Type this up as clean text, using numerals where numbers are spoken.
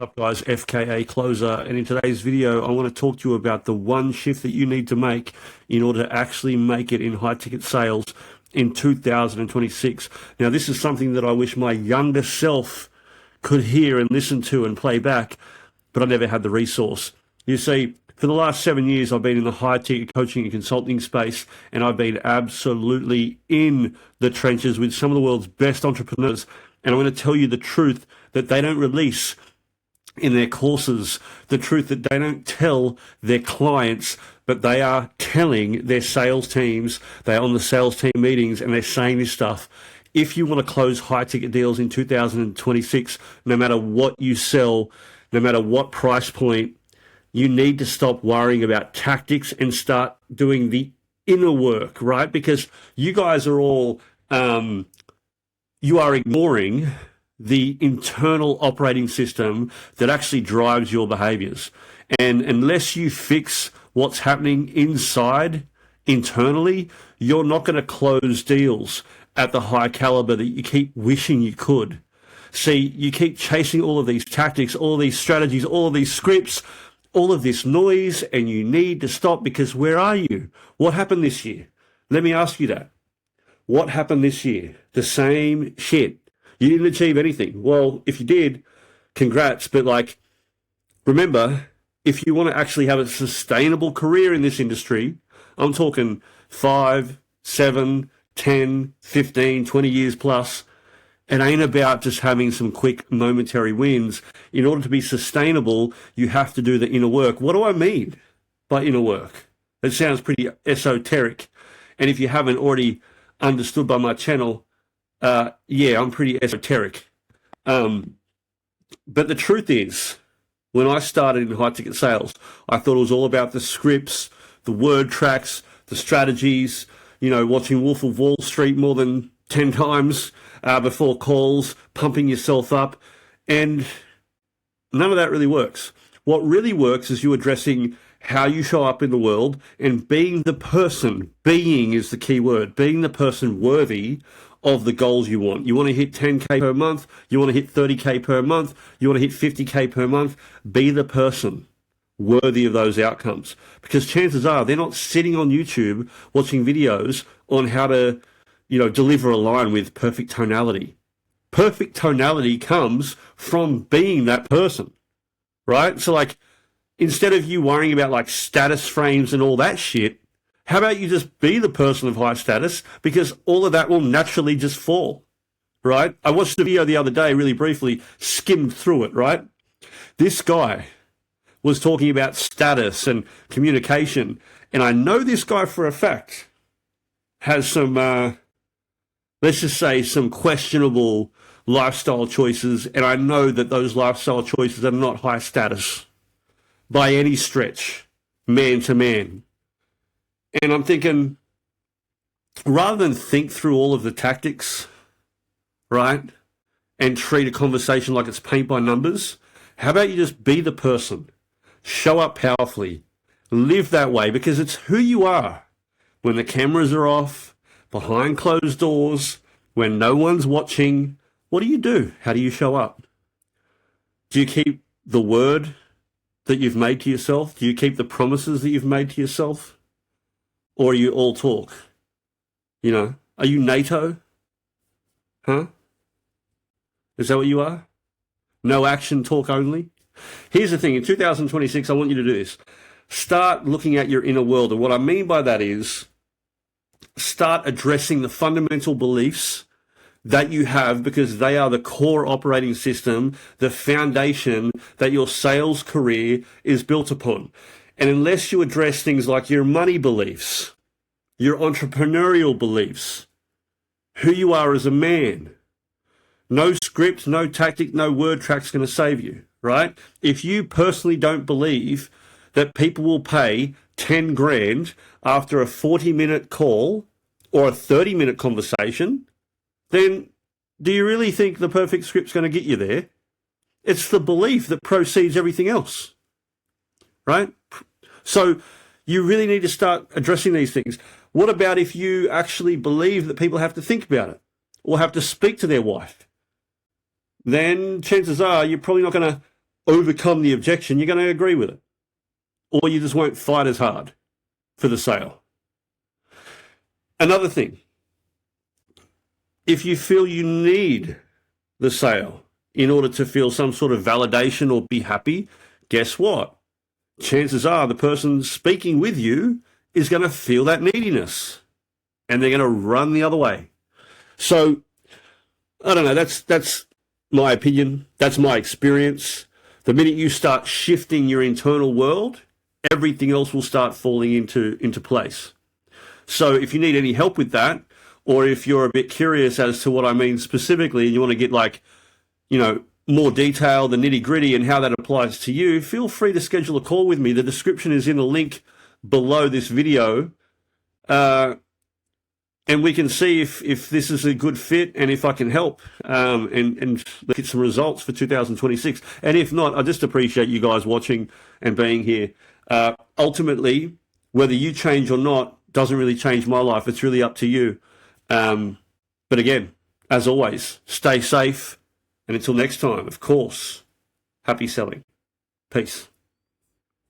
Up guys, FKA Closer, and in today's video I want to talk to you about the one shift that you need to make in order to actually make it in high ticket sales in 2026. Now this is something that I wish my younger self could hear and listen to and play back, but I never had the resource. You see, for the last 7 years I've been in the high ticket coaching and consulting space, and I've been absolutely in the trenches with some of the world's best entrepreneurs, and I'm going to tell you the truth that they don't release in their courses, the truth that they don't tell their clients, but they are telling their sales teams. They're on the sales team meetings and they're saying this stuff. If you want to close high ticket deals in 2026, no matter what you sell, no matter what price point, you need to stop worrying about tactics and start doing the inner work, right? Because you guys are all, you are ignoring the internal operating system that actually drives your behaviors. And unless you fix what's happening inside, internally, you're not going to close deals at the high caliber that you keep wishing you could. See, you keep chasing all of these tactics, all of these strategies, all of these scripts, all of this noise, and you need to stop, because where are you? What happened this year? Let me ask you that. What happened this year? The same shit. You didn't achieve anything. Well, if you did, congrats. But remember, if you want to actually have a sustainable career in this industry, I'm talking 5, 7, 10, 15, 20 years plus. It ain't about just having some quick momentary wins. In order to be sustainable, you have to do the inner work. What do I mean by inner work? It sounds pretty esoteric. And if you haven't already understood by my channel, yeah, I'm pretty esoteric. But the truth is, when I started in high ticket sales, I thought it was all about the scripts, the word tracks, the strategies, watching Wolf of Wall Street more than 10 times before calls, pumping yourself up. And none of that really works. What really works is you addressing how you show up in the world and being the person. Being is the key word. Being the person worthy of the goals you want. You want to hit 10K per month. You want to hit 30K per month. You want to hit 50K per month. Be the person worthy of those outcomes. Because chances are they're not sitting on YouTube watching videos on how to, deliver a line with perfect tonality. Perfect tonality comes from being that person, right? So instead of you worrying about status frames and all that shit, how about you just be the person of high status, because all of that will naturally just fall, right? I watched a video the other day, really briefly, skimmed through it, right? This guy was talking about status and communication, and I know this guy for a fact has some, let's just say, some questionable lifestyle choices, and I know that those lifestyle choices are not high status by any stretch, man to man. And I'm thinking, rather than think through all of the tactics, right, and treat a conversation like it's paint by numbers, how about you just be the person, show up powerfully, live that way, because it's who you are when the cameras are off, behind closed doors, when no one's watching. What do you do? How do you show up? Do you keep the word that you've made to yourself? Do you keep the promises that you've made to yourself? Or are you all talk? Are you NATO? Huh? Is that what you are? No action, talk only? Here's the thing, in 2026, I want you to do this. Start looking at your inner world. And what I mean by that is, start addressing the fundamental beliefs that you have, because they are the core operating system, the foundation that your sales career is built upon. And unless you address things like your money beliefs, your entrepreneurial beliefs, who you are as a man, no script, no tactic, no word track's going to save you, right? If you personally don't believe that people will pay 10 grand after a 40-minute call or a 30-minute conversation, then do you really think the perfect script's going to get you there? It's the belief that precedes everything else, right? So you really need to start addressing these things. What about if you actually believe that people have to think about it or have to speak to their wife? Then chances are you're probably not going to overcome the objection, you're going to agree with it. Or you just won't fight as hard for the sale. Another thing, if you feel you need the sale in order to feel some sort of validation or be happy, guess what? Chances are the person speaking with you is going to feel that neediness and they're going to run the other way. So, I don't know, that's my opinion. That's my experience. The minute you start shifting your internal world, everything else will start falling into place. So if you need any help with that, or if you're a bit curious as to what I mean specifically and you want to get more detail, the nitty gritty and how that applies to you, feel free to schedule a call with me. The description is in the link below this video. And we can see if this is a good fit and if I can help and get some results for 2026. And if not, I just appreciate you guys watching and being here. Ultimately, whether you change or not doesn't really change my life. It's really up to you. But again, as always, stay safe. And until next time, of course, happy selling. Peace.